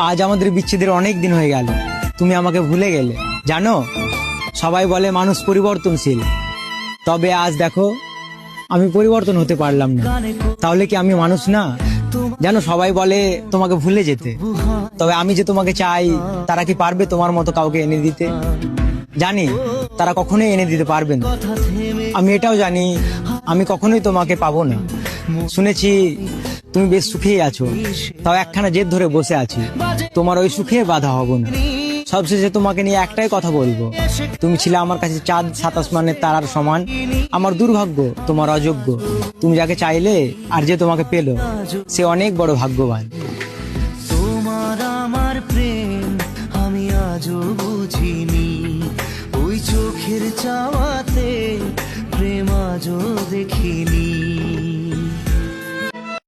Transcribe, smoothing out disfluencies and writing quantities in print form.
আজ আমাদের বিচ্ছেদের অনেক দিন হয়ে গেল, তুমি আমাকে ভুলে গেলে। জানো, সবাই বলে মানুষ পরিবর্তনশীল, তবে আজ দেখো আমি পরিবর্তন হতে পারলাম না। তাহলে কি আমি মানুষ না? জানো, সবাই বলে তোমাকে ভুলে যেতে, তবে আমি যে তোমাকে চাই, তারা কি পারবে তোমার মতো কাউকে এনে দিতে? জানি তারা কখনোই এনে দিতে পারবে না। আমি এটাও জানি আমি কখনোই তোমাকে পাবো না। শুনেছি তুমি বেশ সুখেই আছো, তাও একখানা জেদ ধরে বসে আছি, তোমার ওই সুখে বাধা হব না। সবশেষে তোমাকে নিয়ে একটাই কথা বলবো, তুমি ছিলে আমার কাছে চাঁদ ৭ আসমানের তারার সমান। আমার দুর্ভাগ্য তোমার অযোগ্য, তুমি যাকে চাইলে আর যে তোমাকে পেলো, সে অনেক বড় ভাগ্যবান। তোমার আমার প্রেম আমি আজও বুঝিনি, ওই চোখের চাওয়াতে প্রেম আজও দেখিনি।